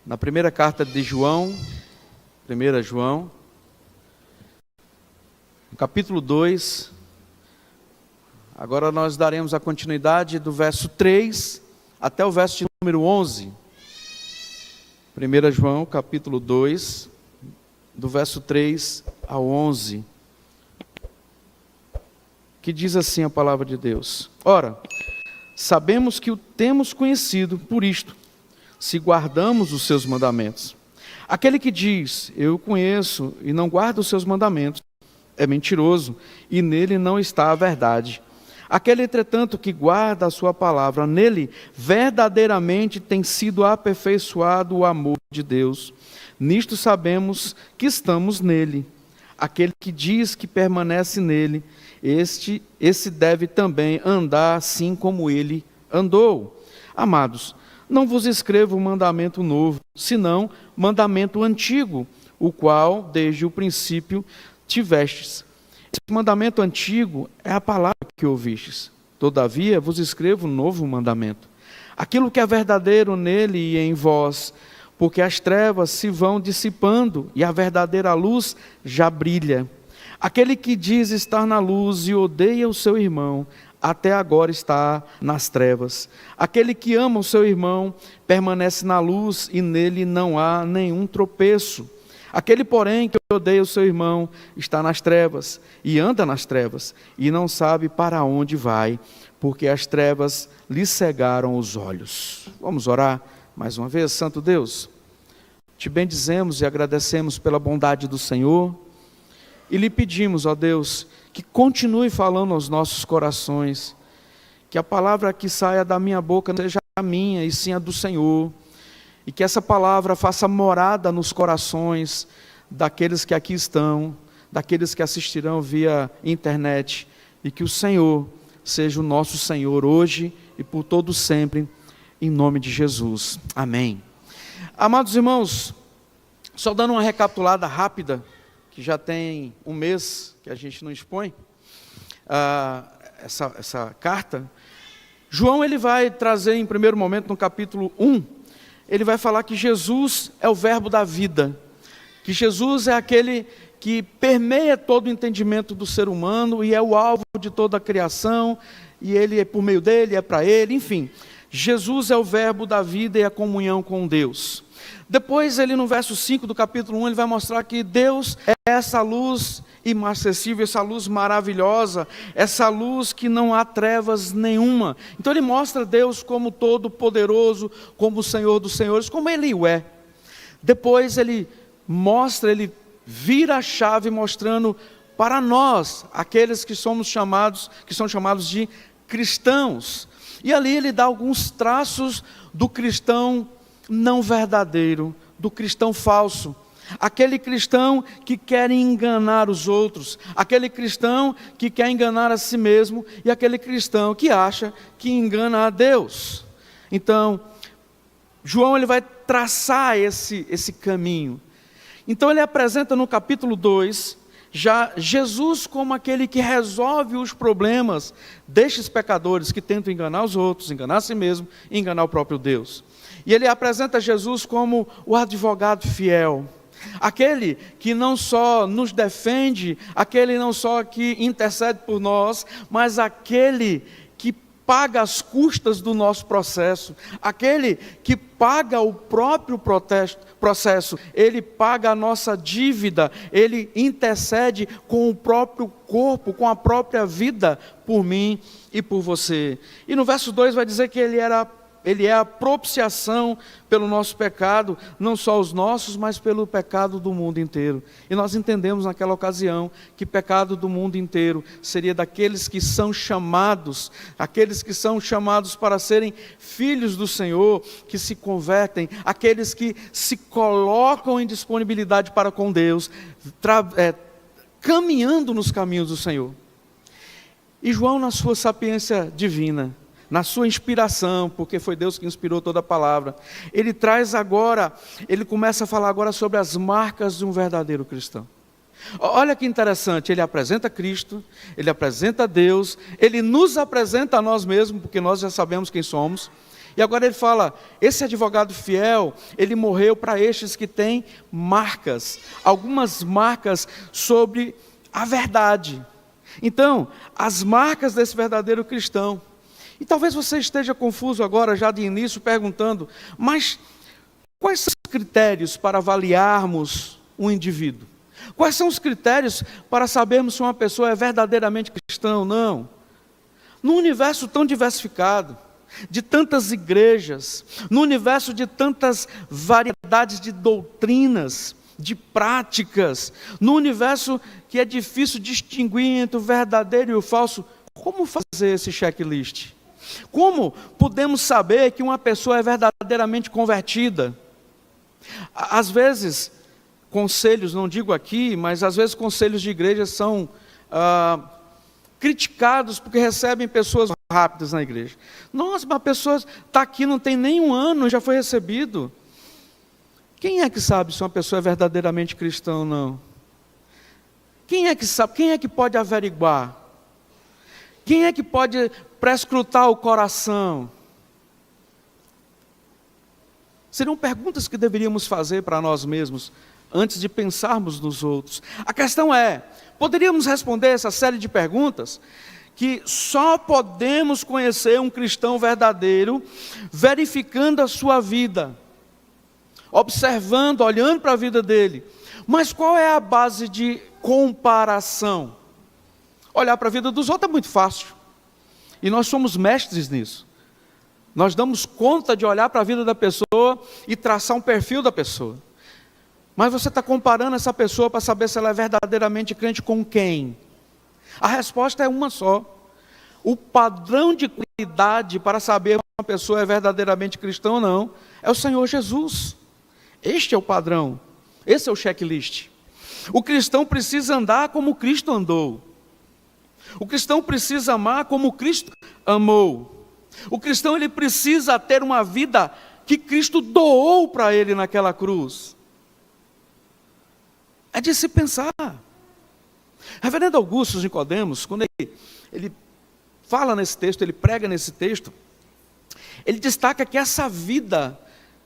Na primeira carta de João, 1 João, no capítulo 2, agora nós daremos a continuidade do verso 3 até o verso de número 11. 1 João, capítulo 2, do verso 3 ao 11, que diz assim a palavra de Deus: Ora, sabemos que o temos conhecido por isto, se guardamos os seus mandamentos. Aquele que diz, eu o conheço, e não guarda os seus mandamentos, é mentiroso, e nele não está a verdade. Aquele, entretanto, que guarda a sua palavra, nele verdadeiramente tem sido aperfeiçoado o amor de Deus. Nisto sabemos que estamos nele. Aquele que diz que permanece nele, esse deve também andar assim como ele andou. Amados, não vos escrevo mandamento novo, senão mandamento antigo, o qual desde o princípio tivestes. Esse mandamento antigo é a palavra que ouvistes. Todavia vos escrevo um novo mandamento. Aquilo que é verdadeiro nele e em vós, porque as trevas se vão dissipando e a verdadeira luz já brilha. Aquele que diz estar na luz e odeia o seu irmão, até agora está nas trevas. Aquele que ama o seu irmão permanece na luz e nele não há nenhum tropeço. Aquele, porém, que odeia o seu irmão está nas trevas e anda nas trevas e não sabe para onde vai, porque as trevas lhe cegaram os olhos. Vamos orar mais uma vez. Santo Deus, te bendizemos e agradecemos pela bondade do Senhor e lhe pedimos, ó Deus, que continue falando aos nossos corações, que a palavra que saia da minha boca não seja a minha, e sim a do Senhor, e que essa palavra faça morada nos corações daqueles que aqui estão, daqueles que assistirão via internet, e que o Senhor seja o nosso Senhor hoje e por todo sempre, em nome de Jesus. Amém. Amados irmãos, só dando uma recapitulada rápida, que já tem um mês que a gente não expõe essa carta. João ele vai trazer em primeiro momento, no capítulo 1, ele vai falar que Jesus é o verbo da vida, que Jesus é aquele que permeia todo o entendimento do ser humano e é o alvo de toda a criação, e ele é por meio dele, é para ele, enfim. Jesus é o verbo da vida e a comunhão com Deus. Depois, ele no verso 5 do capítulo 1, ele vai mostrar que Deus é essa luz inacessível, essa luz maravilhosa, essa luz que não há trevas nenhuma. Então ele mostra Deus como todo poderoso, como o Senhor dos senhores, como Ele o é. Depois ele vira a chave mostrando para nós, aqueles que são chamados de cristãos. E ali ele dá alguns traços do cristão não verdadeiro, do cristão falso, aquele cristão que quer enganar os outros, aquele cristão que quer enganar a si mesmo e aquele cristão que acha que engana a Deus. Então, João ele vai traçar esse caminho. Então ele apresenta no capítulo 2, já Jesus como aquele que resolve os problemas destes pecadores que tentam enganar os outros, enganar a si mesmo e enganar o próprio Deus. E ele apresenta Jesus como o advogado fiel, aquele que não só nos defende, aquele não só que intercede por nós, mas aquele que paga as custas do nosso processo, aquele que paga o próprio processo, ele paga a nossa dívida, ele intercede com o próprio corpo, com a própria vida por mim e por você. E no verso 2 vai dizer que ele é a propiciação pelo nosso pecado, não só os nossos, mas pelo pecado do mundo inteiro. E nós entendemos naquela ocasião que pecado do mundo inteiro seria daqueles que são chamados, aqueles que são chamados para serem filhos do Senhor, que se convertem, aqueles que se colocam em disponibilidade para com Deus, caminhando nos caminhos do Senhor. E João, na sua sapiência divina, na sua inspiração, porque foi Deus que inspirou toda a palavra, ele começa a falar agora sobre as marcas de um verdadeiro cristão. Olha que interessante, ele apresenta Cristo, ele apresenta Deus, ele nos apresenta a nós mesmos, porque nós já sabemos quem somos, E agora ele fala, esse advogado fiel, ele morreu para estes que têm marcas, algumas marcas sobre a verdade. Então, as marcas desse verdadeiro cristão. E talvez você esteja confuso agora, já de início, perguntando, mas quais são os critérios para avaliarmos um indivíduo? Quais são os critérios para sabermos se uma pessoa é verdadeiramente cristã ou não? Num universo tão diversificado, de tantas igrejas, no universo de tantas variedades de doutrinas, de práticas, no universo que é difícil distinguir entre o verdadeiro e o falso, como fazer esse checklist? Como podemos saber que uma pessoa é verdadeiramente convertida? Às vezes, conselhos, não digo aqui, mas às vezes conselhos de igreja são criticados porque recebem pessoas rápidas na igreja. Nossa, mas a pessoa está aqui, não tem nem um ano, já foi recebido. Quem é que sabe se uma pessoa é verdadeiramente cristã ou não? Quem é que sabe? Quem é que pode averiguar? Quem é que pode prescrutar o coração? Seriam perguntas que deveríamos fazer para nós mesmos, antes de pensarmos nos outros. A questão é, poderíamos responder essa série de perguntas, que só podemos conhecer um cristão verdadeiro, verificando a sua vida, observando, olhando para a vida dele. Mas qual é a base de comparação? Olhar para a vida dos outros é muito fácil, e nós somos mestres nisso. Nós damos conta de olhar para a vida da pessoa e traçar um perfil da pessoa. Mas você está comparando essa pessoa para saber se ela é verdadeiramente crente com quem? A resposta é uma só. O padrão de qualidade para saber se uma pessoa é verdadeiramente cristã ou não é o Senhor Jesus. Este é o padrão, esse é o checklist. O cristão precisa andar como Cristo andou. O cristão precisa amar como Cristo amou. O cristão ele precisa ter uma vida que Cristo doou para ele naquela cruz. É de se pensar. Reverendo Augusto Nicodemos, quando ele fala nesse texto, ele prega nesse texto, ele destaca que essa vida,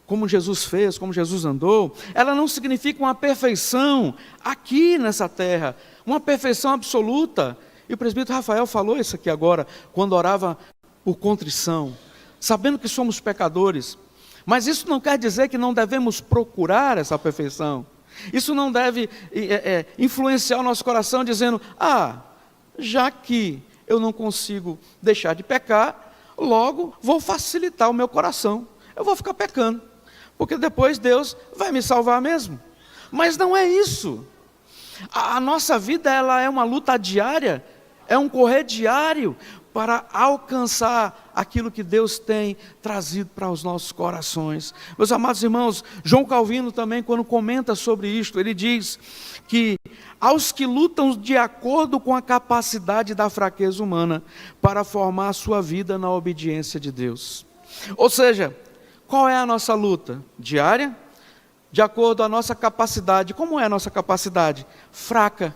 como Jesus fez, como Jesus andou, ela não significa uma perfeição aqui nessa terra, uma perfeição absoluta. E o presbítero Rafael falou isso aqui agora, quando orava por contrição, sabendo que somos pecadores. Mas isso não quer dizer que não devemos procurar essa perfeição. Isso não deve influenciar o nosso coração dizendo, já que eu não consigo deixar de pecar, logo vou facilitar o meu coração. Eu vou ficar pecando, porque depois Deus vai me salvar mesmo. Mas não é isso. A nossa vida ela é uma luta diária, é um correr diário para alcançar aquilo que Deus tem trazido para os nossos corações. Meus amados irmãos, João Calvino também, quando comenta sobre isto, ele diz que aos que lutam de acordo com a capacidade da fraqueza humana para formar a sua vida na obediência de Deus. Ou seja, qual é a nossa luta? Diária? De acordo com a nossa capacidade. Como é a nossa capacidade? Fraca,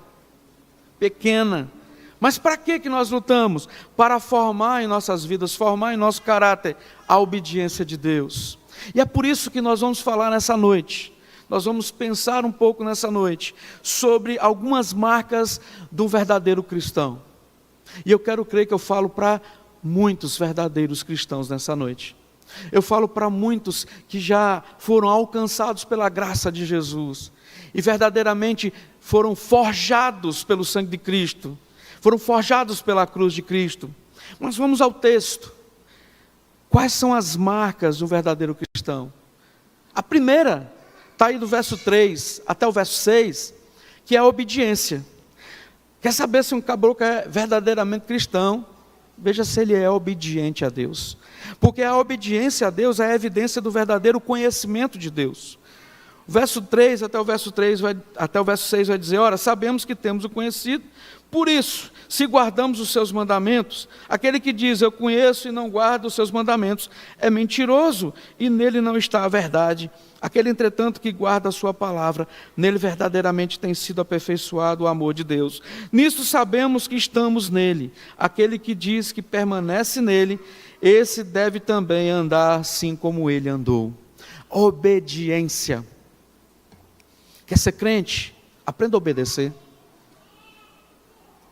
pequena. Mas para que nós lutamos? Para formar em nossas vidas, formar em nosso caráter a obediência de Deus. E é por isso que nós vamos falar nessa noite. Nós vamos pensar um pouco nessa noite sobre algumas marcas de um verdadeiro cristão. E eu quero crer que eu falo para muitos verdadeiros cristãos nessa noite. Eu falo para muitos que já foram alcançados pela graça de Jesus e verdadeiramente foram forjados pelo sangue de Cristo. Foram forjados pela cruz de Cristo. Mas vamos ao texto. Quais são as marcas do verdadeiro cristão? A primeira está aí do verso 3 até o verso 6, que é a obediência. Quer saber se um caboclo é verdadeiramente cristão? Veja se ele é obediente a Deus. Porque a obediência a Deus é a evidência do verdadeiro conhecimento de Deus. O verso 3 até o verso 6 vai dizer, ora, sabemos que temos o conhecido, por isso, se guardamos os seus mandamentos, aquele que diz, eu conheço e não guardo os seus mandamentos, é mentiroso e nele não está a verdade. Aquele, entretanto, que guarda a sua palavra, nele verdadeiramente tem sido aperfeiçoado o amor de Deus. Nisto sabemos que estamos nele. Aquele que diz que permanece nele, esse deve também andar assim como ele andou. Obediência. Quer ser crente? Aprenda a obedecer.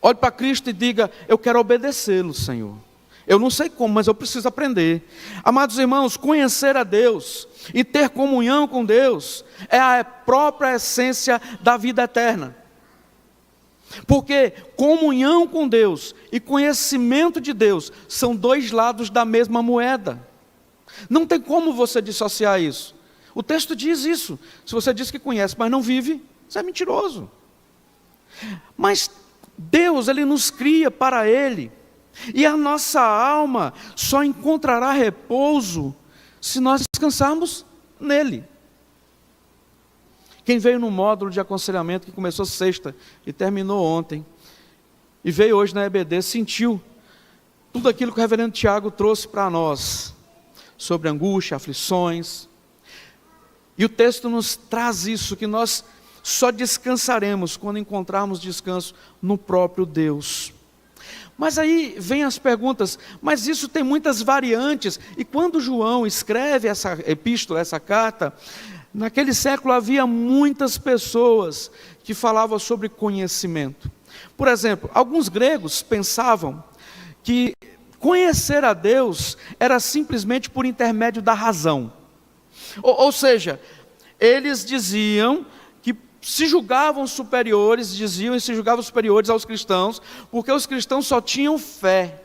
Olhe para Cristo e diga: eu quero obedecê-lo, Senhor. Eu não sei como, mas eu preciso aprender. Amados irmãos, conhecer a Deus e ter comunhão com Deus é a própria essência da vida eterna. Porque comunhão com Deus e conhecimento de Deus são dois lados da mesma moeda. Não tem como você dissociar isso. O texto diz isso. Se você diz que conhece, mas não vive, você é mentiroso. Mas Deus, Ele nos cria para Ele. E a nossa alma só encontrará repouso se nós descansarmos nele. Quem veio no módulo de aconselhamento que começou sexta e terminou ontem, e veio hoje na EBD, sentiu tudo aquilo que o reverendo Tiago trouxe para nós, sobre angústia, aflições. E o texto nos traz isso, que nós só descansaremos quando encontrarmos descanso no próprio Deus. Mas aí vem as perguntas, mas isso tem muitas variantes, e quando João escreve essa epístola, essa carta, naquele século havia muitas pessoas que falavam sobre conhecimento. Por exemplo, alguns gregos pensavam que conhecer a Deus era simplesmente por intermédio da razão. Ou seja, eles diziam que se julgavam superiores, aos cristãos, porque os cristãos só tinham fé.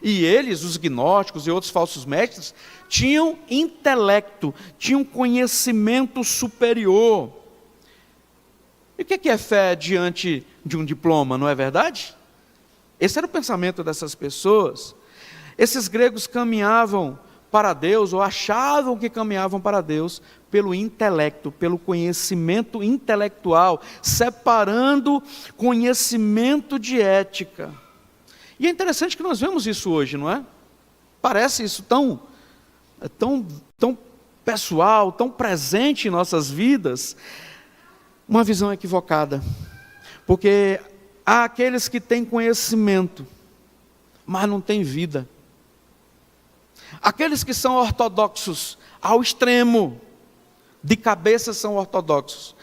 E eles, os gnósticos e outros falsos mestres, tinham intelecto, tinham conhecimento superior. E o que é fé diante de um diploma, não é verdade? Esse era o pensamento dessas pessoas. Esses gregos caminhavam para Deus, ou achavam que caminhavam para Deus, pelo intelecto, pelo conhecimento intelectual, separando conhecimento de ética. E é interessante que nós vemos isso hoje, não é? Parece isso tão pessoal, tão presente em nossas vidas. Uma visão equivocada. Porque há aqueles que têm conhecimento, mas não têm vida. Aqueles que são ortodoxos ao extremo, de cabeça são ortodoxos,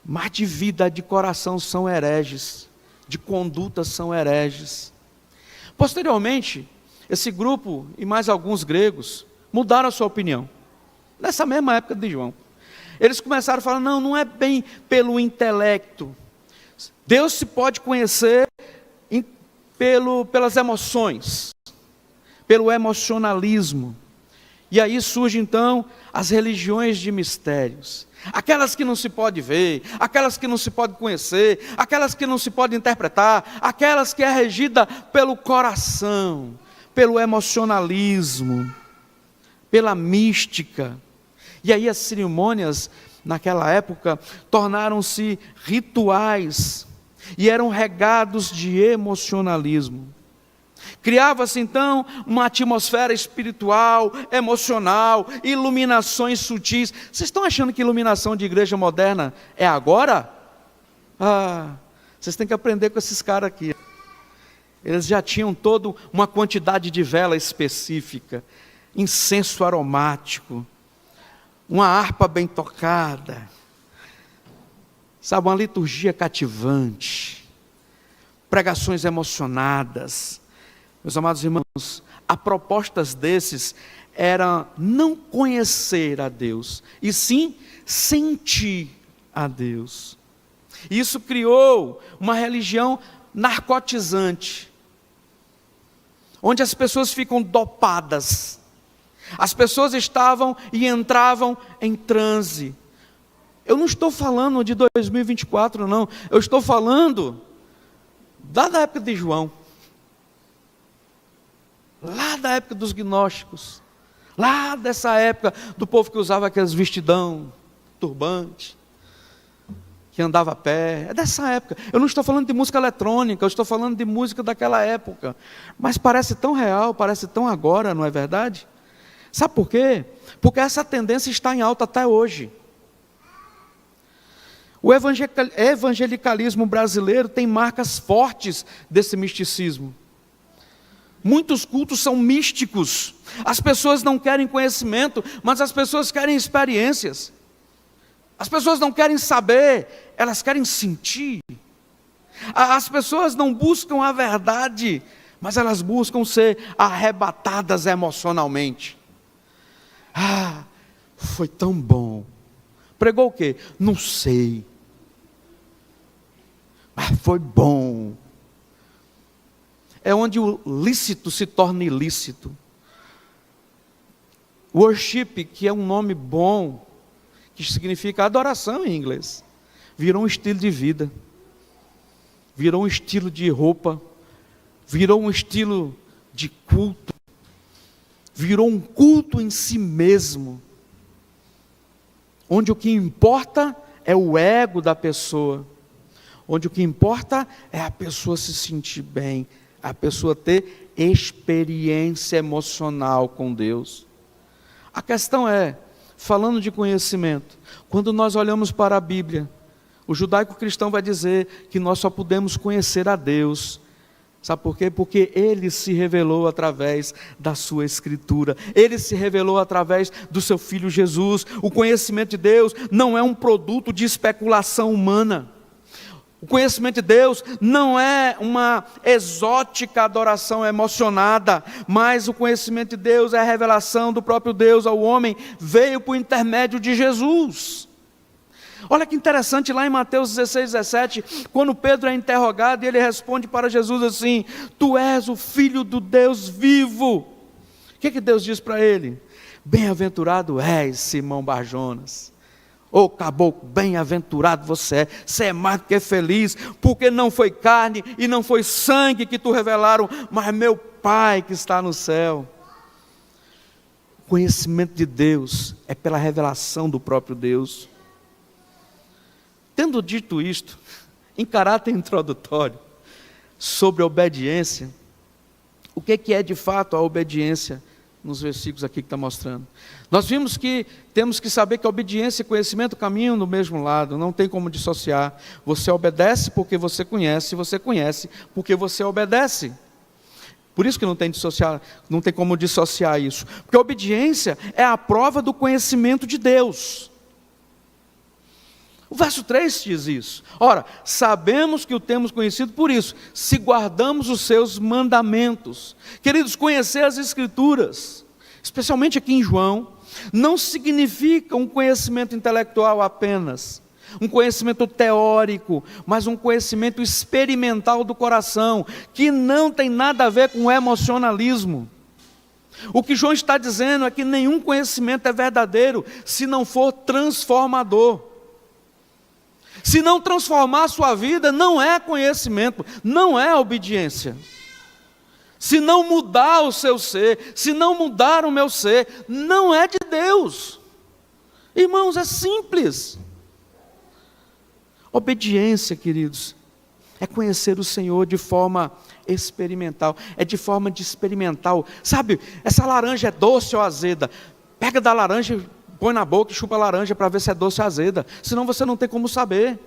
mas de vida, de coração são hereges, de conduta são hereges. Posteriormente, esse grupo e mais alguns gregos mudaram a sua opinião, nessa mesma época de João. Eles começaram a falar: não é bem pelo intelecto, Deus se pode conhecer pelas emoções, pelo emocionalismo. E aí surgem então as religiões de mistérios, aquelas que não se pode ver, aquelas que não se pode conhecer, aquelas que não se pode interpretar, aquelas que é regida pelo coração, pelo emocionalismo, pela mística. E aí as cerimônias naquela época tornaram-se rituais e eram regados de emocionalismo. Criava-se então uma atmosfera espiritual, emocional, iluminações sutis. Vocês estão achando que iluminação de igreja moderna é agora? Vocês têm que aprender com esses caras aqui. Eles já tinham toda uma quantidade de vela específica, incenso aromático, uma harpa bem tocada, sabe, uma liturgia cativante, pregações emocionadas. Meus amados irmãos, a propostas desses era não conhecer a Deus, e sim sentir a Deus. Isso criou uma religião narcotizante, onde as pessoas ficam dopadas. As pessoas estavam e entravam em transe. Eu não estou falando de 2024, não. Eu estou falando da época de João. Lá da época dos gnósticos, lá dessa época do povo que usava aqueles vestidão, turbante, que andava a pé, é dessa época. Eu não estou falando de música eletrônica, eu estou falando de música daquela época, mas parece tão real, parece tão agora, não é verdade? Sabe por quê? Porque essa tendência está em alta até hoje. O evangelicalismo brasileiro tem marcas fortes desse misticismo. Muitos cultos são místicos. As pessoas não querem conhecimento, mas as pessoas querem experiências. As pessoas não querem saber, elas querem sentir. As pessoas não buscam a verdade, mas elas buscam ser arrebatadas emocionalmente. Ah, foi tão bom. Pregou o quê? Não sei. Mas foi bom. É onde o lícito se torna ilícito. Worship, que é um nome bom, que significa adoração em inglês, virou um estilo de vida, virou um estilo de roupa, virou um estilo de culto, virou um culto em si mesmo, onde o que importa é o ego da pessoa, onde o que importa é a pessoa se sentir bem, a pessoa ter experiência emocional com Deus. A questão é, falando de conhecimento, quando nós olhamos para a Bíblia, o judaico-cristão vai dizer que nós só podemos conhecer a Deus. Sabe por quê? Porque Ele se revelou através da sua Escritura. Ele se revelou através do seu Filho Jesus. O conhecimento de Deus não é um produto de especulação humana. O conhecimento de Deus não é uma exótica adoração emocionada, mas o conhecimento de Deus é a revelação do próprio Deus ao homem, veio por intermédio de Jesus. Olha que interessante lá em Mateus 16, 17, quando Pedro é interrogado e ele responde para Jesus assim: Tu és o Filho do Deus vivo. O que Deus diz para ele? Bem-aventurado és, Simão Barjonas. Ô caboclo, bem-aventurado você é mais do que feliz, porque não foi carne e não foi sangue que tu revelaram, mas meu Pai que está no céu. O conhecimento de Deus é pela revelação do próprio Deus. Tendo dito isto, em caráter introdutório, sobre a obediência, o que é de fato a obediência? Nos versículos aqui que está mostrando. Nós vimos que temos que saber que a obediência e conhecimento caminham do mesmo lado, não tem como dissociar. Você obedece porque você conhece porque você obedece. Por isso que não tem como dissociar isso. Porque a obediência é a prova do conhecimento de Deus. O verso 3 diz isso. Ora, sabemos que o temos conhecido por isso, se guardamos os seus mandamentos. Queridos, conhecer as Escrituras, especialmente aqui em João, não significa um conhecimento intelectual apenas, um conhecimento teórico, mas um conhecimento experimental do coração, que não tem nada a ver com emocionalismo. O que João está dizendo é que nenhum conhecimento é verdadeiro se não for transformador. Se não transformar a sua vida, não é conhecimento, não é obediência. Se não mudar o seu ser, se não mudar o meu ser, não é de Deus. Irmãos, é simples. Obediência, queridos, é conhecer o Senhor de forma experimental, é de forma de experimental. Sabe, essa laranja é doce ou azeda? Pega da laranja, põe na boca e chupa a laranja para ver se é doce ou azeda. Senão você não tem como saber.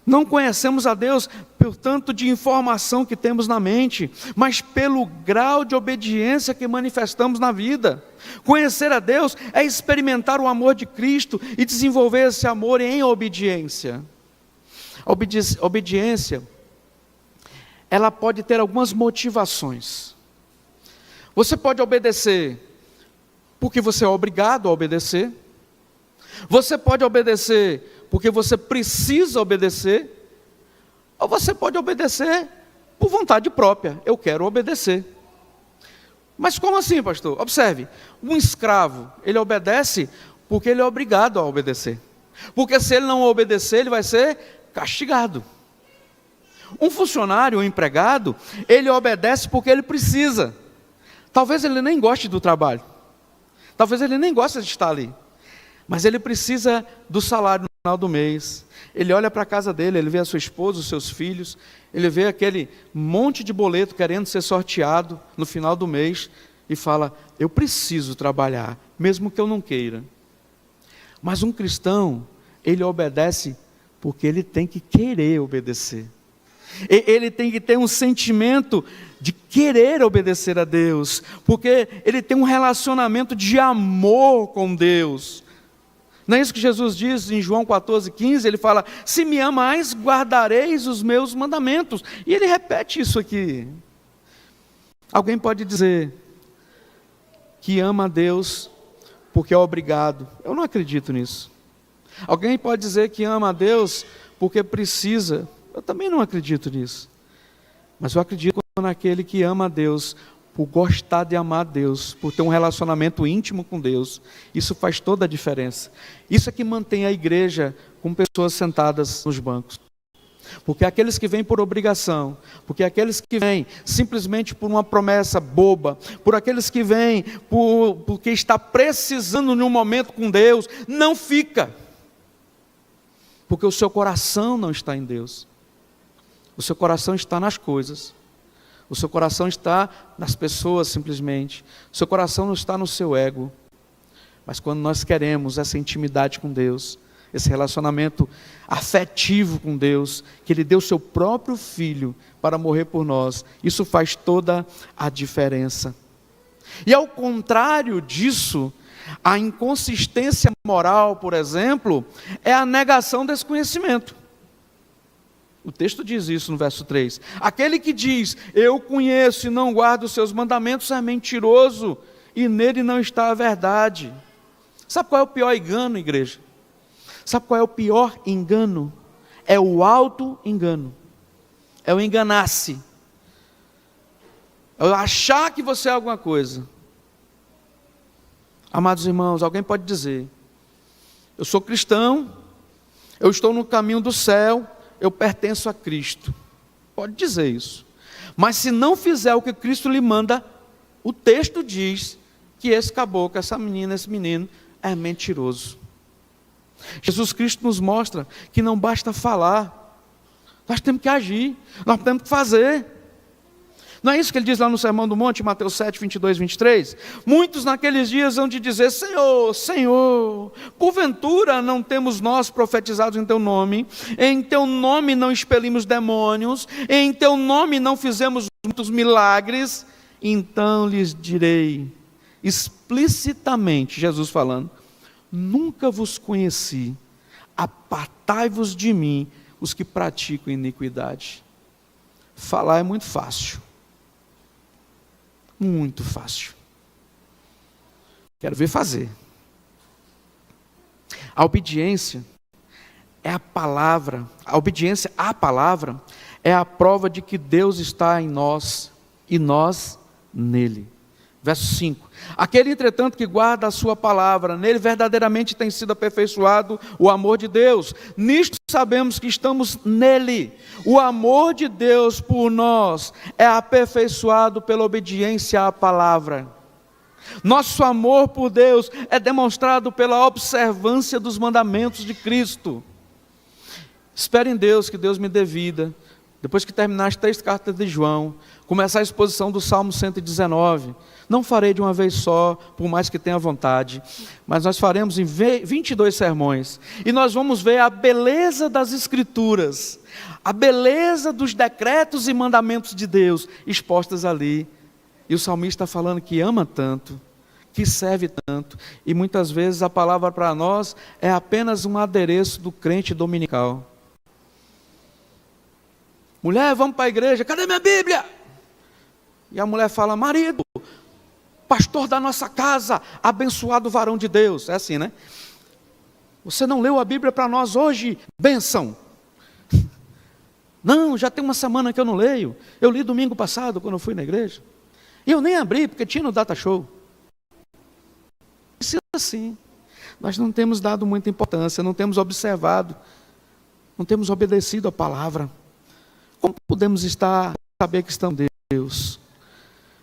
Não conhecemos a Deus pelo tanto de informação que temos na mente, mas pelo grau de obediência que manifestamos na vida. Conhecer a Deus é experimentar o amor de Cristo e desenvolver esse amor em obediência. A obediência, ela pode ter algumas motivações. Você pode obedecer porque você é obrigado a obedecer. Você pode obedecer porque você precisa obedecer. Ou você pode obedecer por vontade própria. Eu quero obedecer. Mas como assim, pastor? Observe, um escravo, ele obedece porque ele é obrigado a obedecer. Porque se ele não obedecer, ele vai ser castigado. Um funcionário, um empregado, ele obedece porque ele precisa. Talvez ele nem goste do trabalho. Talvez ele nem goste de estar ali, mas ele precisa do salário no final do mês. Ele olha para a casa dele, ele vê a sua esposa, os seus filhos, ele vê aquele monte de boleto querendo ser sorteado no final do mês e fala: eu preciso trabalhar, mesmo que eu não queira. Mas um cristão, ele obedece porque ele tem que querer obedecer. Ele tem que ter um sentimento de querer obedecer a Deus, porque ele tem um relacionamento de amor com Deus. Não é isso que Jesus diz em João 14,15? Ele fala: se me amais, guardareis os meus mandamentos. E ele repete isso aqui. Alguém pode dizer que ama a Deus porque é obrigado. Eu não acredito nisso. Alguém pode dizer que ama a Deus porque precisa. Eu também não acredito nisso. Mas eu acredito naquele que ama a Deus por gostar de amar a Deus, por ter um relacionamento íntimo com Deus. Isso faz toda a diferença. Isso é que mantém a igreja com pessoas sentadas nos bancos. Porque aqueles que vêm por obrigação, porque aqueles que vêm simplesmente por uma promessa boba, por aqueles que vêm porque está precisando de um momento com Deus, não fica. Porque o seu coração não está em Deus. O seu coração está nas coisas. O seu coração está nas pessoas simplesmente. O seu coração não está no seu ego. Mas quando nós queremos essa intimidade com Deus, esse relacionamento afetivo com Deus, que Ele deu o seu próprio Filho para morrer por nós, isso faz toda a diferença. E ao contrário disso, a inconsistência moral, por exemplo, é a negação desse conhecimento. O texto diz isso no verso 3. Aquele que diz, eu conheço e não guardo os seus mandamentos, é mentiroso, e nele não está a verdade. Sabe qual é o pior engano, igreja? Sabe qual é o pior engano? É o auto-engano. É o enganar-se. É o achar que você é alguma coisa. Amados irmãos, alguém pode dizer, eu sou cristão, eu estou no caminho do céu, eu pertenço a Cristo. Pode dizer isso. Mas se não fizer o que Cristo lhe manda, o texto diz que esse caboclo, essa menina, esse menino é mentiroso. Jesus Cristo nos mostra que não basta falar, nós temos que agir, nós temos que fazer. Não é isso que ele diz lá no Sermão do Monte, Mateus 7, 22, 23? Muitos naqueles dias hão de dizer, Senhor, Senhor, porventura não temos nós profetizados em Teu nome, em Teu nome não expelimos demônios, em Teu nome não fizemos muitos milagres? Então lhes direi, explicitamente, Jesus falando, nunca vos conheci, apartai-vos de mim, os que praticam iniquidade. Falar é muito fácil. Muito fácil. Quero ver fazer. A obediência é a palavra, a obediência à palavra é a prova de que Deus está em nós e nós nele. Verso 5. Aquele, entretanto, que guarda a sua palavra, nele verdadeiramente tem sido aperfeiçoado o amor de Deus. Nisto sabemos que estamos nele. O amor de Deus por nós é aperfeiçoado pela obediência à palavra. Nosso amor por Deus é demonstrado pela observância dos mandamentos de Cristo. Espere em Deus que Deus me dê vida. Depois que terminar as 3 cartas de João, começar a exposição do Salmo 119, não farei de uma vez só, por mais que tenha vontade, mas nós faremos em 22 sermões, e nós vamos ver a beleza das Escrituras, a beleza dos decretos e mandamentos de Deus, expostas ali, e o salmista está falando que ama tanto, que serve tanto, e muitas vezes a palavra para nós é apenas um adereço do crente dominical. Mulher, vamos para a igreja, cadê minha Bíblia? E a mulher fala, marido, pastor da nossa casa, abençoado varão de Deus. É assim, né? Você não leu a Bíblia para nós hoje? Bênção. Não, já tem uma semana que eu não leio. Eu li domingo passado, quando eu fui na igreja. E eu nem abri, porque tinha no Data Show. Isso é assim. Nós não temos dado muita importância, não temos observado, não temos obedecido a palavra. Como podemos saber que estamos em Deus?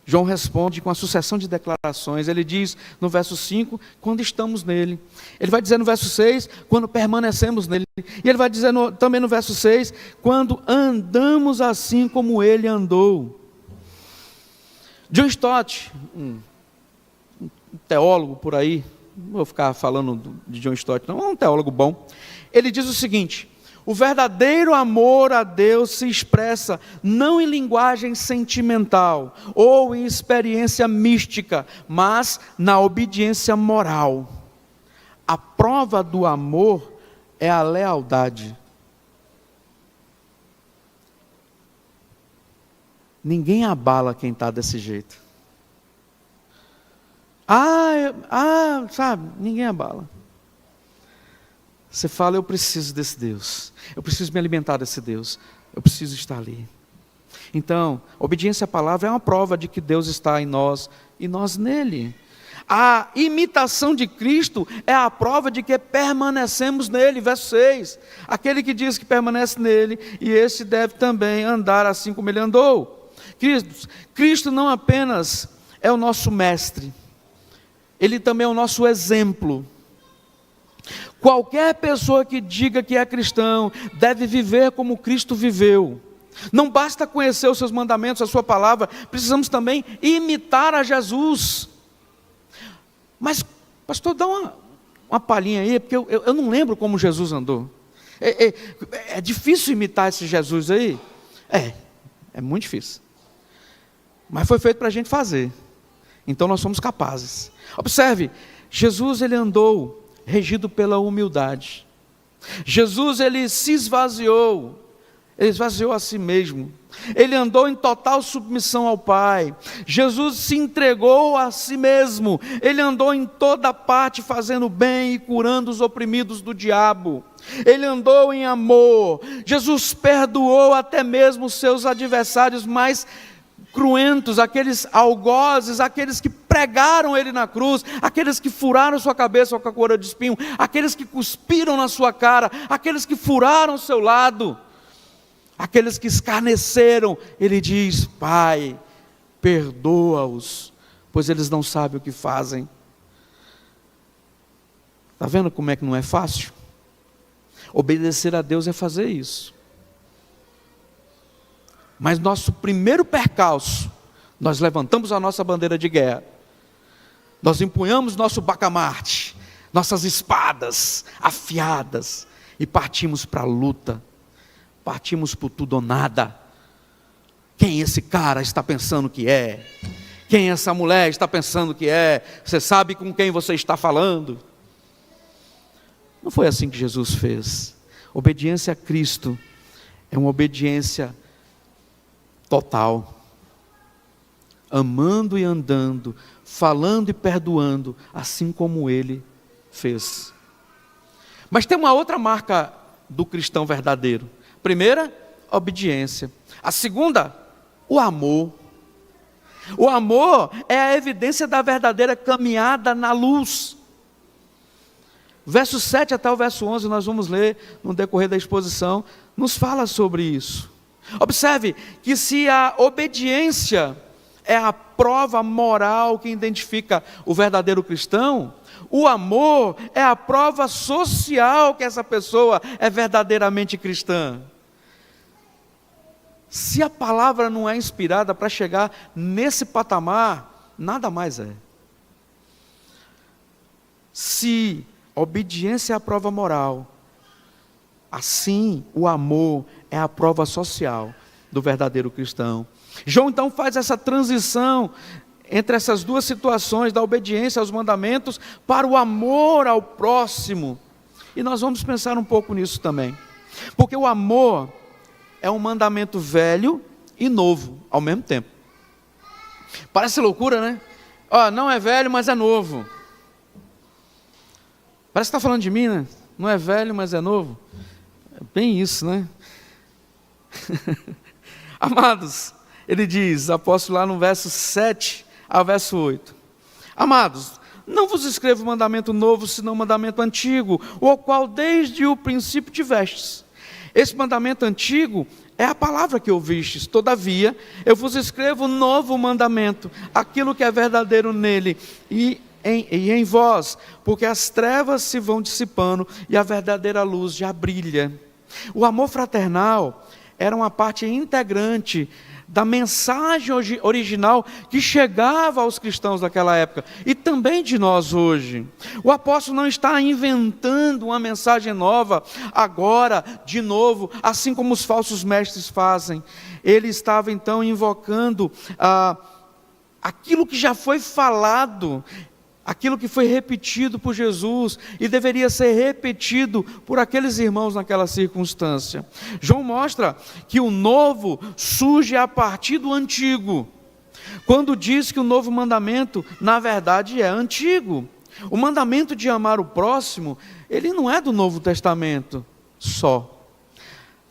João responde com a sucessão de declarações. Ele diz no verso 5, quando estamos nele. Ele vai dizer no verso 6, quando permanecemos nele. E ele vai dizer também no verso 6, quando andamos assim como ele andou. John Stott, um teólogo por aí, não vou ficar falando de John Stott, não, é um teólogo bom. Ele diz o seguinte, O verdadeiro amor a Deus se expressa não em linguagem sentimental ou em experiência mística, mas na obediência moral. A prova do amor é a lealdade. Ninguém abala quem está desse jeito. Sabe, ninguém abala. Você fala, eu preciso desse Deus, eu preciso me alimentar desse Deus, eu preciso estar ali. Então, obediência à palavra é uma prova de que Deus está em nós e nós nele. A imitação de Cristo é a prova de que permanecemos nele, verso 6. Aquele que diz que permanece nele, e esse deve também andar assim como ele andou. Cristo não apenas é o nosso mestre, ele também é o nosso exemplo. Qualquer pessoa que diga que é cristão deve viver como Cristo viveu. Não basta conhecer os seus mandamentos, a sua palavra, precisamos também imitar a Jesus. Mas, pastor, dá uma palhinha aí, porque eu não lembro como Jesus andou. É difícil imitar esse Jesus aí? É muito difícil. Mas foi feito para a gente fazer. Então nós somos capazes. Observe, Jesus ele andou regido pela humildade. Jesus ele se esvaziou. Ele esvaziou a si mesmo. Ele andou em total submissão ao Pai. Jesus se entregou a si mesmo. Ele andou em toda parte fazendo bem e curando os oprimidos do diabo. Ele andou em amor. Jesus perdoou até mesmo os seus adversários mais cruentos, aqueles algozes, aqueles que pregaram ele na cruz, aqueles que furaram sua cabeça com a coroa de espinho, aqueles que cuspiram na sua cara, aqueles que furaram o seu lado, aqueles que escarneceram. Ele diz: Pai, perdoa-os, pois eles não sabem o que fazem. Está vendo como é que não é fácil? Obedecer a Deus é fazer isso. Mas nosso primeiro percalço, nós levantamos a nossa bandeira de guerra, nós empunhamos nosso bacamarte, nossas espadas afiadas, e partimos para a luta, partimos por tudo ou nada. Quem esse cara está pensando que é? Quem essa mulher está pensando que é? Você sabe com quem você está falando? Não foi assim que Jesus fez. Obediência a Cristo é uma obediência total, amando e andando, falando e perdoando, assim como ele fez. Mas tem uma outra marca do cristão verdadeiro. Primeira, obediência. A segunda, o amor. O amor é a evidência da verdadeira caminhada na luz. Verso 7 até o verso 11, nós vamos ler no decorrer da exposição, nos fala sobre isso. Observe que se a obediência é a prova moral que identifica o verdadeiro cristão, o amor é a prova social que essa pessoa é verdadeiramente cristã. Se a palavra não é inspirada para chegar nesse patamar, nada mais é. Se a obediência é a prova moral, assim o amor é a prova social do verdadeiro cristão. João então faz essa transição entre essas duas situações, da obediência aos mandamentos para o amor ao próximo. E nós vamos pensar um pouco nisso também. Porque o amor é um mandamento velho e novo ao mesmo tempo. Parece loucura, né? Não é velho, mas é novo. Parece que está falando de mim, né? Não é velho, mas é novo. É bem isso, né? Amados, ele diz, apóstolo lá no verso 7 ao verso 8. Amados, não vos escrevo mandamento novo, senão mandamento antigo, o qual desde o princípio tivestes. Esse mandamento antigo é a palavra que ouvistes. Todavia, eu vos escrevo um novo mandamento, aquilo que é verdadeiro nele e em vós, porque as trevas se vão dissipando e a verdadeira luz já brilha. O amor fraternal era uma parte integrante da mensagem original que chegava aos cristãos daquela época e também de nós hoje. O apóstolo não está inventando uma mensagem nova agora, de novo, assim como os falsos mestres fazem. Ele estava então invocando aquilo que já foi falado, aquilo que foi repetido por Jesus e deveria ser repetido por aqueles irmãos naquela circunstância. João mostra que o novo surge a partir do antigo, quando diz que o novo mandamento, na verdade, é antigo. O mandamento de amar o próximo, ele não é do Novo Testamento só.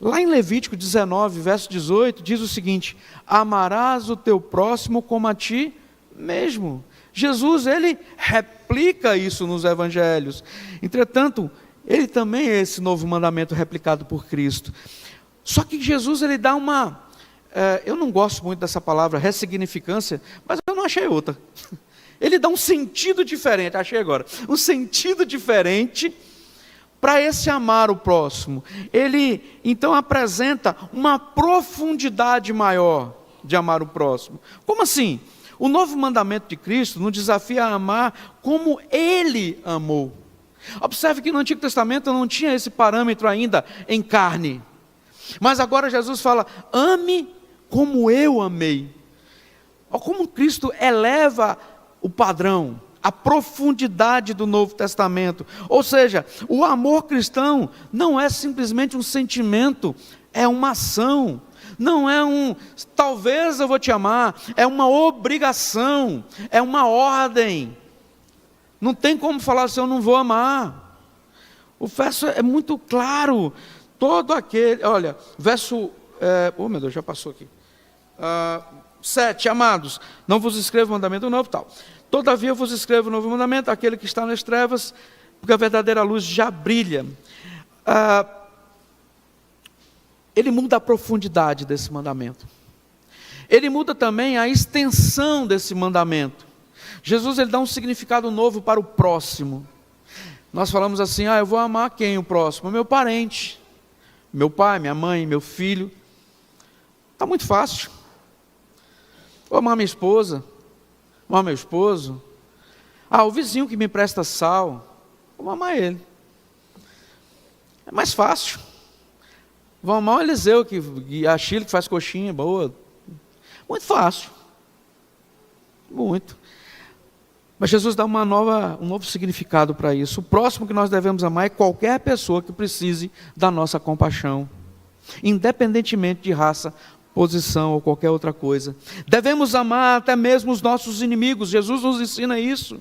Lá em Levítico 19, verso 18, diz o seguinte: amarás o teu próximo como a ti mesmo. Jesus, ele replica isso nos evangelhos. Entretanto, ele também é esse novo mandamento replicado por Cristo. Só que Jesus, ele dá eu não gosto muito dessa palavra, ressignificância, mas eu não achei outra. Ele dá um sentido diferente, achei agora, um sentido diferente para esse amar o próximo. Ele, então, apresenta uma profundidade maior de amar o próximo. Como assim? O novo mandamento de Cristo nos desafia a amar como Ele amou. Observe que no Antigo Testamento não tinha esse parâmetro ainda em carne. Mas agora Jesus fala: ame como eu amei. Olha como Cristo eleva o padrão, a profundidade do Novo Testamento. Ou seja, o amor cristão não é simplesmente um sentimento, é uma ação. Não é talvez eu vou te amar, é uma obrigação, é uma ordem. Não tem como falar assim, eu não vou amar. O verso é muito claro, todo aquele, olha, verso, meu Deus, já passou aqui. 7, amados, não vos escrevo mandamento novo, tal. Todavia eu vos escrevo um novo mandamento, aquele que está nas trevas, porque a verdadeira luz já brilha. Ele muda a profundidade desse mandamento. Ele muda também a extensão desse mandamento. Jesus, ele dá um significado novo para o próximo. Nós falamos assim: eu vou amar quem o próximo? Meu parente, meu pai, minha mãe, meu filho. Está muito fácil. Vou amar minha esposa, vou amar meu esposo. O vizinho que me empresta sal, vou amar ele. É mais fácil. Vou amar o Eliseu, a Chile que faz coxinha boa. Muito fácil. Muito. Mas Jesus dá um novo significado para isso. O próximo que nós devemos amar é qualquer pessoa que precise da nossa compaixão, independentemente de raça, posição ou qualquer outra coisa. Devemos amar até mesmo os nossos inimigos. Jesus nos ensina isso.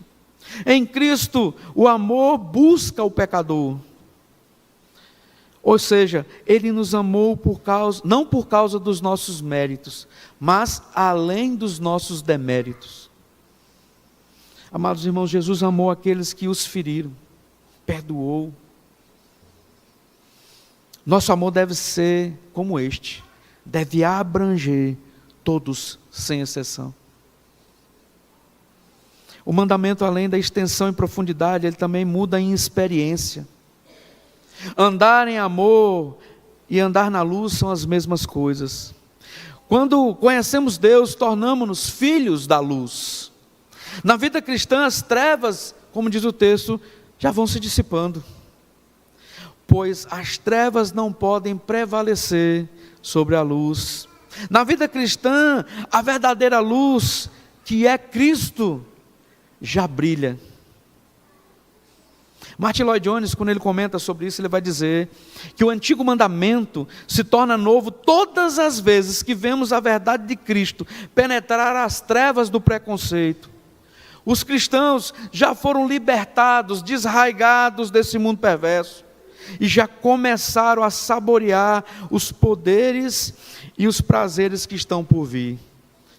Em Cristo, o amor busca o pecador. Ou seja, Ele nos amou não por causa dos nossos méritos, mas além dos nossos deméritos. Amados irmãos, Jesus amou aqueles que os feriram, perdoou. Nosso amor deve ser como este, deve abranger todos, sem exceção. O mandamento, além da extensão e profundidade, ele também muda em experiência. Andar em amor e andar na luz são as mesmas coisas. Quando conhecemos Deus, tornamos-nos filhos da luz. Na vida cristã, as trevas, como diz o texto, já vão se dissipando. Pois as trevas não podem prevalecer sobre a luz. Na vida cristã, a verdadeira luz, que é Cristo, já brilha. Martin Lloyd-Jones, quando ele comenta sobre isso, ele vai dizer que o antigo mandamento se torna novo todas as vezes que vemos a verdade de Cristo penetrar as trevas do preconceito. Os cristãos já foram libertados, desraigados desse mundo perverso e já começaram a saborear os poderes e os prazeres que estão por vir.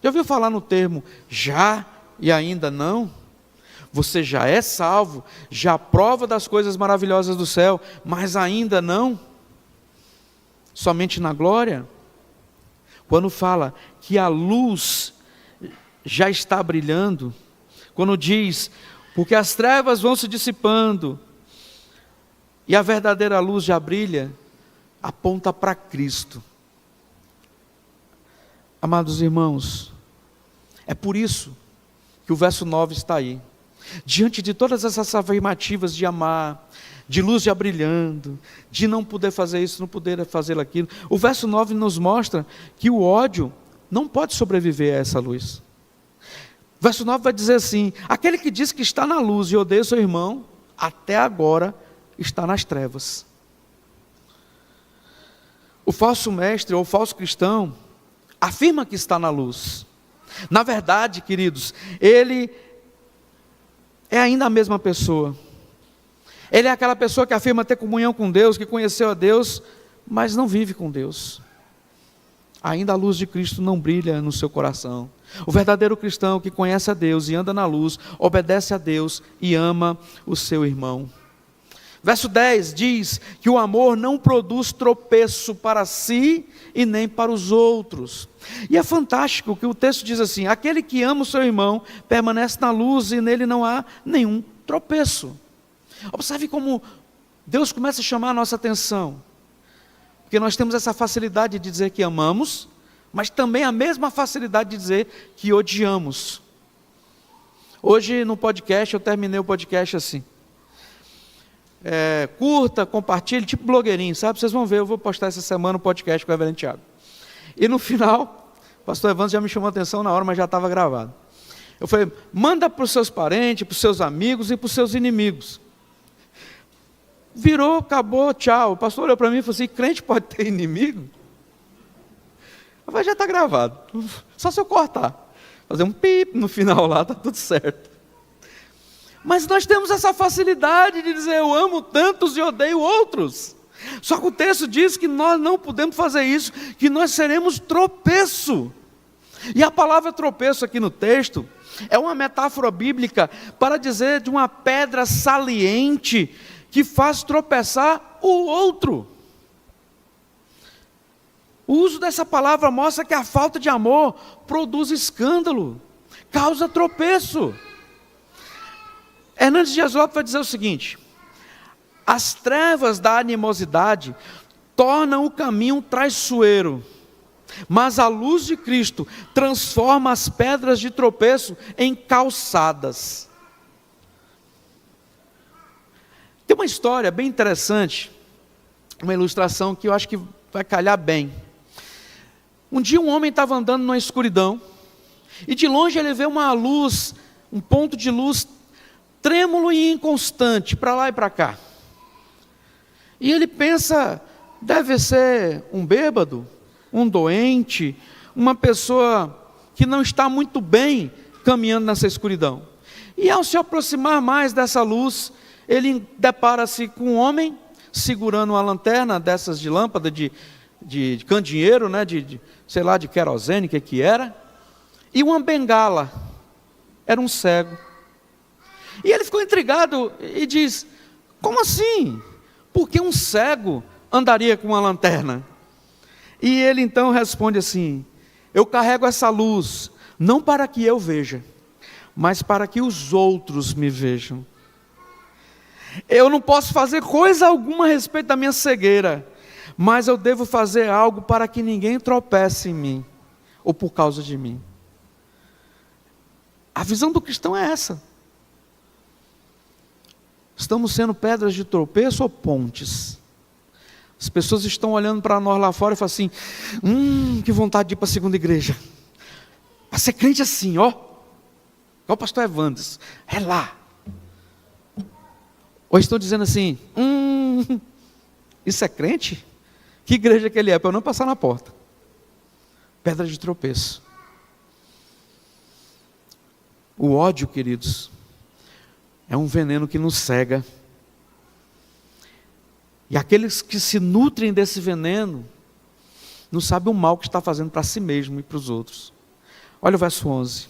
Já ouviu falar no termo já e ainda não? Você já é salvo, já prova das coisas maravilhosas do céu, mas ainda não? Somente na glória? Quando fala que a luz já está brilhando, quando diz, porque as trevas vão se dissipando, e a verdadeira luz já brilha, aponta para Cristo. Amados irmãos, é por isso que o verso 9 está aí. Diante de todas essas afirmativas de amar, de luz já brilhando, de não poder fazer isso, não poder fazer aquilo, o verso 9 nos mostra que o ódio não pode sobreviver a essa luz. O verso 9 vai dizer assim: aquele que diz que está na luz e odeia seu irmão, até agora está nas trevas. O falso mestre ou falso cristão afirma que está na luz. Na verdade, queridos, ele é ainda a mesma pessoa. Ele é aquela pessoa que afirma ter comunhão com Deus, que conheceu a Deus, mas não vive com Deus. Ainda a luz de Cristo não brilha no seu coração. O verdadeiro cristão que conhece a Deus e anda na luz, obedece a Deus e ama o seu irmão. Verso 10 diz que o amor não produz tropeço para si e nem para os outros. E é fantástico que o texto diz assim: aquele que ama o seu irmão permanece na luz e nele não há nenhum tropeço. Observe como Deus começa a chamar a nossa atenção. Porque nós temos essa facilidade de dizer que amamos, mas também a mesma facilidade de dizer que odiamos. Hoje no podcast, eu terminei o podcast assim: curta, compartilhe, tipo blogueirinho, sabe? Vocês vão ver, eu vou postar essa semana o podcast com o Reverendo Tiago. E no final, o pastor Evandro já me chamou a atenção na hora, mas já estava gravado. Eu falei: manda para os seus parentes, para os seus amigos e para os seus inimigos. Virou, acabou, tchau. O pastor olhou para mim e falou assim: crente pode ter inimigo? Eu falei: já está gravado, só se eu cortar, fazer um pip no final lá, está tudo certo. Mas nós temos essa facilidade de dizer: eu amo tantos e odeio outros. Só que o texto diz que nós não podemos fazer isso, que nós seremos tropeço. E a palavra tropeço aqui no texto é uma metáfora bíblica para dizer de uma pedra saliente que faz tropeçar o outro. O uso dessa palavra mostra que a falta de amor produz escândalo, causa tropeço. Hernandes Dias Lopes vai dizer o seguinte: as trevas da animosidade tornam o caminho traiçoeiro, mas a luz de Cristo transforma as pedras de tropeço em calçadas. Tem uma história bem interessante, uma ilustração que eu acho que vai calhar bem. Um dia um homem estava andando numa escuridão, e de longe ele vê uma luz, um ponto de luz trêmulo e inconstante, para lá e para cá. E ele pensa: deve ser um bêbado, um doente, uma pessoa que não está muito bem caminhando nessa escuridão. E ao se aproximar mais dessa luz, ele depara-se com um homem segurando uma lanterna dessas de lâmpada de candeeiro, né, sei lá, de querosene, o que era, e uma bengala. Era um cego. E ele ficou intrigado e diz: como assim? Por que um cego andaria com uma lanterna? E ele então responde assim: eu carrego essa luz, não para que eu veja, mas para que os outros me vejam. Eu não posso fazer coisa alguma a respeito da minha cegueira, mas eu devo fazer algo para que ninguém tropece em mim, ou por causa de mim. A visão do cristão é essa. Estamos sendo pedras de tropeço ou pontes? As pessoas estão olhando para nós lá fora e falam assim: que vontade de ir para a segunda igreja. Para ser crente assim, ó. Igual o pastor Evandro, é lá. Ou estão dizendo assim: isso é crente? Que igreja que ele é? Para eu não passar na porta. Pedra de tropeço. O ódio, queridos, é um veneno que nos cega. E aqueles que se nutrem desse veneno não sabem o mal que está fazendo para si mesmo e para os outros. Olha o verso 11.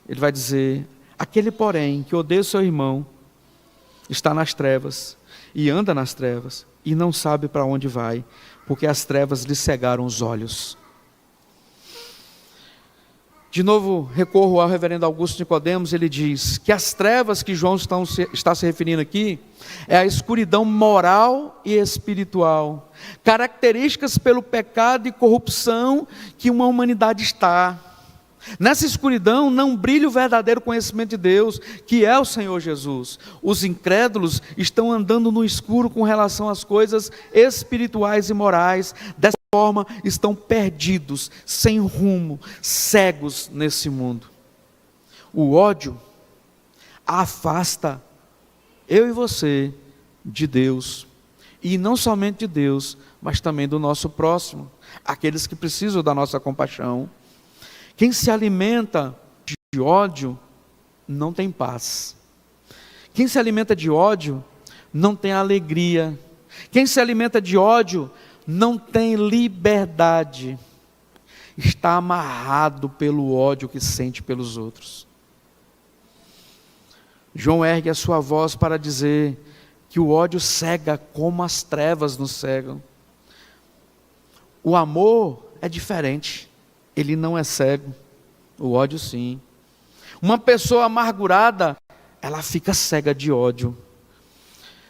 Ele vai dizer: aquele, porém, que odeia o seu irmão, está nas trevas, e anda nas trevas, e não sabe para onde vai, porque as trevas lhe cegaram os olhos. De novo, recorro ao reverendo Augusto Nicodemos. Ele diz que as trevas que João está se referindo aqui é a escuridão moral e espiritual, características pelo pecado e corrupção que uma humanidade está. Nessa escuridão não brilha o verdadeiro conhecimento de Deus, que é o Senhor Jesus. Os incrédulos estão andando no escuro com relação às coisas espirituais e morais. Dessa forma, estão perdidos, sem rumo, cegos nesse mundo. O ódio afasta eu e você de Deus. E não somente de Deus, mas também do nosso próximo, aqueles que precisam da nossa compaixão. Quem se alimenta de ódio não tem paz. Quem se alimenta de ódio não tem alegria. Quem se alimenta de ódio não tem liberdade. Está amarrado pelo ódio que sente pelos outros. João ergue a sua voz para dizer que o ódio cega como as trevas nos cegam. O amor é diferente. Ele não é cego, o ódio sim. Uma pessoa amargurada, ela fica cega de ódio.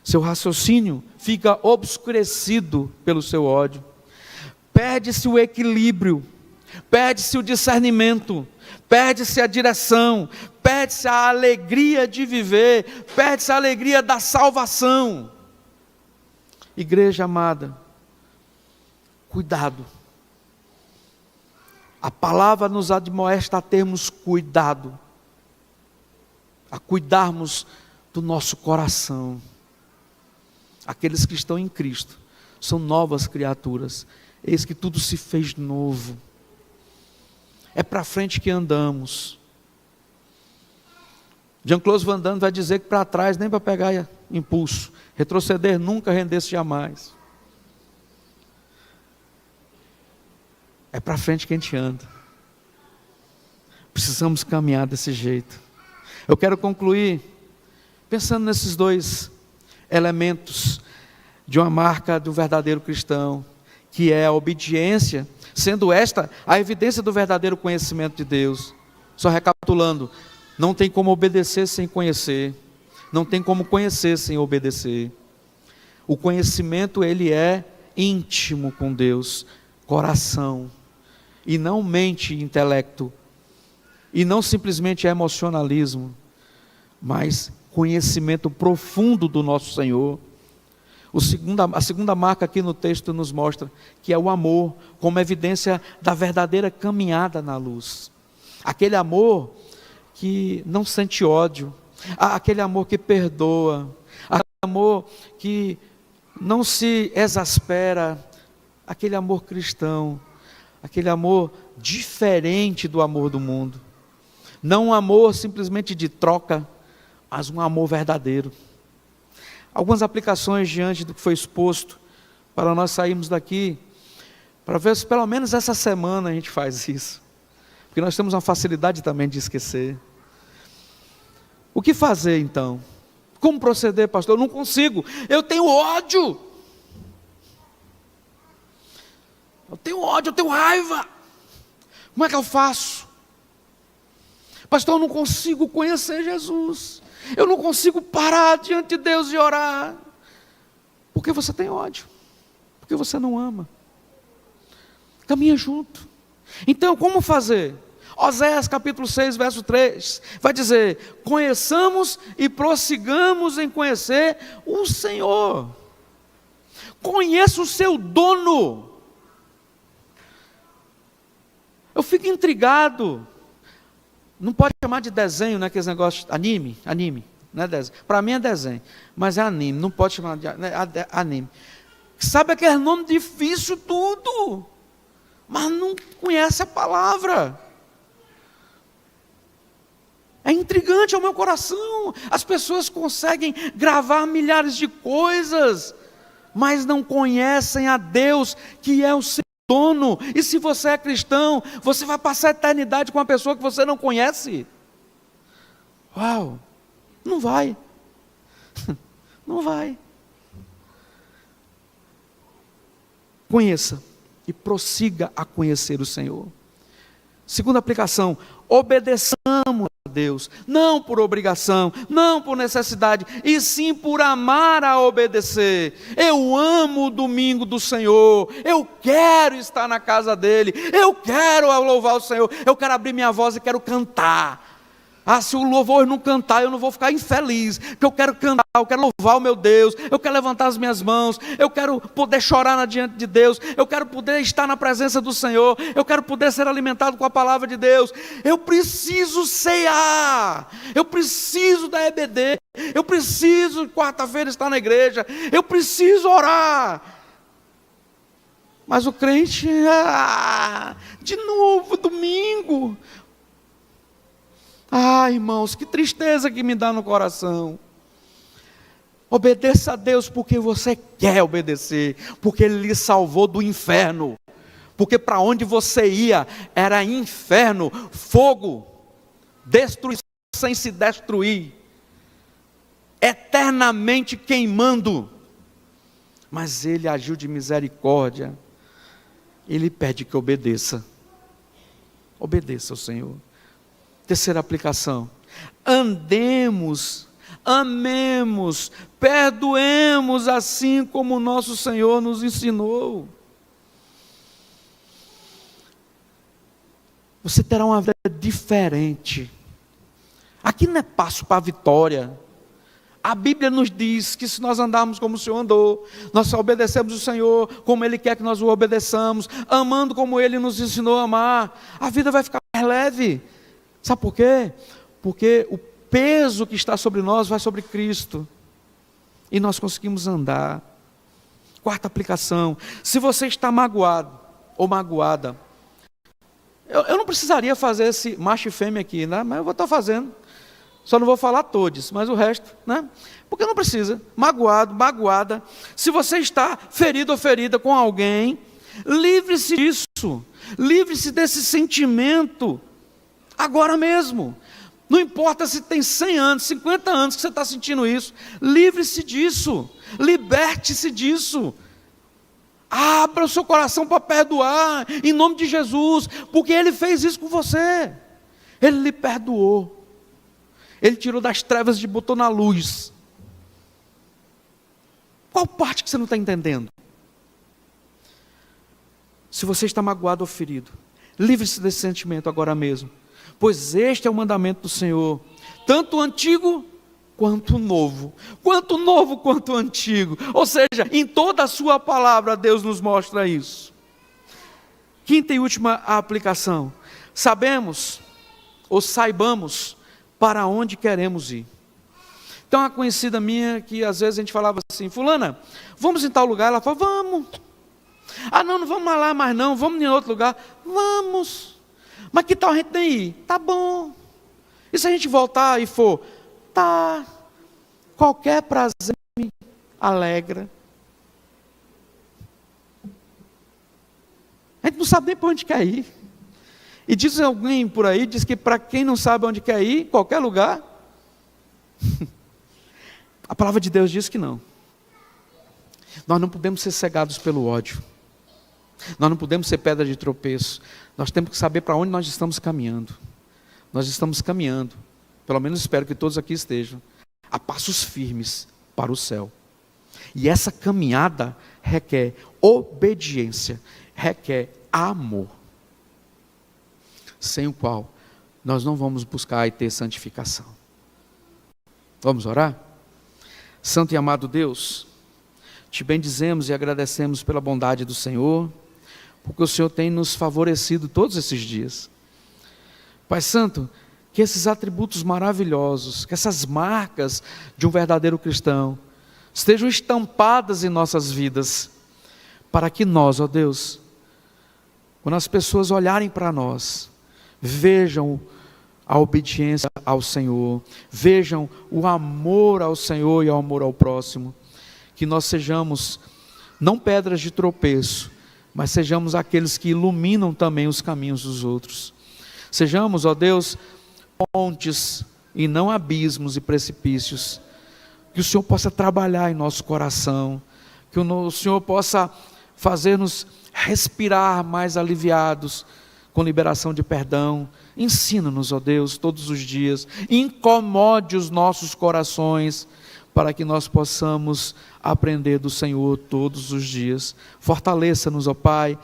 Seu raciocínio fica obscurecido pelo seu ódio. Perde-se o equilíbrio, perde-se o discernimento, perde-se a direção, perde-se a alegria de viver, perde-se a alegria da salvação. Igreja amada, cuidado. A palavra nos admoesta a termos cuidado, a cuidarmos do nosso coração. Aqueles que estão em Cristo são novas criaturas. Eis que tudo se fez novo. É para frente que andamos. Jean-Claude Van Damme vai dizer que para trás nem para pegar impulso. Retroceder nunca, render-se jamais. É para frente que a gente anda. Precisamos caminhar desse jeito. Eu quero concluir pensando nesses dois elementos de uma marca do verdadeiro cristão, que é a obediência, sendo esta a evidência do verdadeiro conhecimento de Deus. Só recapitulando, não tem como obedecer sem conhecer, não tem como conhecer sem obedecer. O conhecimento, ele é íntimo com Deus, coração, e não mente e intelecto, e não simplesmente emocionalismo, mas conhecimento profundo do nosso Senhor. A segunda marca aqui no texto nos mostra que é o amor, como evidência da verdadeira caminhada na luz. Aquele amor que não sente ódio, aquele amor que perdoa, aquele amor que não se exaspera, aquele amor cristão, aquele amor diferente do amor do mundo. Não um amor simplesmente de troca, mas um amor verdadeiro. Algumas aplicações diante do que foi exposto, para nós sairmos daqui, para ver se pelo menos essa semana a gente faz isso. Porque nós temos uma facilidade também de esquecer. O que fazer então? Como proceder, pastor? Eu não consigo, eu tenho ódio. Eu tenho ódio, eu tenho raiva. Como é que eu faço? Pastor, eu não consigo conhecer Jesus. Eu não consigo parar diante de Deus e orar. Porque você tem ódio. Porque você não ama. Caminha junto. Então, como fazer? Oséias capítulo 6, verso 3, vai dizer: conheçamos e prossigamos em conhecer o Senhor. Conheça o seu dono. Eu fico intrigado. Não pode chamar de desenho, né? Aqueles negócios, anime, não é desenho. Para mim é desenho, mas é anime, não pode chamar de anime. Sabe aquele nome difícil tudo, mas não conhece a palavra. É intrigante ao meu coração. As pessoas conseguem gravar milhares de coisas, mas não conhecem a Deus, que é o seu dono. E se você é cristão, você vai passar a eternidade com uma pessoa que você não conhece? Uau, não vai. Não vai. Conheça e prossiga a conhecer o Senhor. Segunda aplicação: obedeçamos a Deus, não por obrigação, não por necessidade, e sim por amar a obedecer. Eu amo o domingo do Senhor, eu quero estar na casa dele, eu quero louvar o Senhor, eu quero abrir minha voz e quero cantar. Se o louvor não cantar, eu não vou ficar infeliz, porque eu quero cantar, eu quero louvar o meu Deus, eu quero levantar as minhas mãos, eu quero poder chorar diante de Deus, eu quero poder estar na presença do Senhor, eu quero poder ser alimentado com a palavra de Deus. Eu preciso cear, eu preciso da EBD, eu preciso quarta-feira estar na igreja, eu preciso orar. Mas o crente, de novo, domingo. Irmãos, que tristeza que me dá no coração. Obedeça a Deus porque você quer obedecer, porque Ele lhe salvou do inferno, porque para onde você ia era inferno, fogo, destruição sem se destruir, eternamente queimando. Mas Ele agiu de misericórdia, Ele pede que obedeça ao Senhor. Terceira aplicação: andemos, amemos, perdoemos assim como o nosso Senhor nos ensinou. Você terá uma vida diferente. Aqui não é passo para a vitória. A Bíblia nos diz que se nós andarmos como o Senhor andou, nós só obedecemos o Senhor como Ele quer que nós o obedeçamos, amando como Ele nos ensinou a amar, a vida vai ficar mais leve. Sabe por quê? Porque o peso que está sobre nós vai sobre Cristo, e nós conseguimos andar. Quarta aplicação: se você está magoado ou magoada, eu não precisaria fazer esse macho e fêmea aqui, né? Mas eu vou estar fazendo, só não vou falar todos, mas o resto, né? Porque não precisa. Magoado, magoada, se você está ferido ou ferida com alguém, livre-se disso, livre-se desse sentimento, agora mesmo. Não importa se tem 100 anos, 50 anos que você está sentindo isso, livre-se disso, liberte-se disso. Abra o seu coração para perdoar, em nome de Jesus, porque Ele fez isso com você. Ele lhe perdoou, Ele tirou das trevas e botou na luz. Qual parte que você não está entendendo? Se você está magoado ou ferido, livre-se desse sentimento agora mesmo, pois este é o mandamento do Senhor, tanto o antigo quanto o novo, quanto o antigo. Ou seja, em toda a sua palavra Deus nos mostra isso. Quinta e última aplicação: saibamos para onde queremos ir. Então, uma conhecida minha, que às vezes a gente falava assim: fulana, vamos em tal lugar? Ela falava: vamos. Não vamos lá mais não, vamos em outro lugar. Vamos. Mas que tal a gente nem ir? Tá bom. E se a gente voltar e for? Tá. Qualquer prazer me alegra. A gente não sabe nem para onde quer ir. E diz alguém por aí, diz que para quem não sabe onde quer ir, qualquer lugar. A palavra de Deus diz que não. Nós não podemos ser cegados pelo ódio. Nós não podemos ser pedra de tropeço. Nós temos que saber para onde nós estamos caminhando. Nós estamos caminhando, pelo menos espero que todos aqui estejam, a passos firmes para o céu. E essa caminhada requer obediência, requer amor, sem o qual nós não vamos buscar e ter santificação. Vamos orar? Santo e amado Deus, te bendizemos e agradecemos pela bondade do Senhor, porque o Senhor tem nos favorecido todos esses dias. Pai Santo, que esses atributos maravilhosos, que essas marcas de um verdadeiro cristão, estejam estampadas em nossas vidas, para que nós, ó Deus, quando as pessoas olharem para nós, vejam a obediência ao Senhor, vejam o amor ao Senhor e o amor ao próximo, que nós sejamos não pedras de tropeço, mas sejamos aqueles que iluminam também os caminhos dos outros. Sejamos, ó Deus, pontes e não abismos e precipícios. Que o Senhor possa trabalhar em nosso coração, que o Senhor possa fazer-nos respirar mais aliviados com liberação de perdão. Ensina-nos, ó Deus, todos os dias. Incomode os nossos corações, para que nós possamos aprender do Senhor todos os dias. Fortaleça-nos, ó Pai,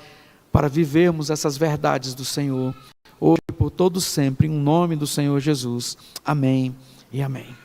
para vivermos essas verdades do Senhor, hoje e por todo sempre, em nome do Senhor Jesus. Amém e amém.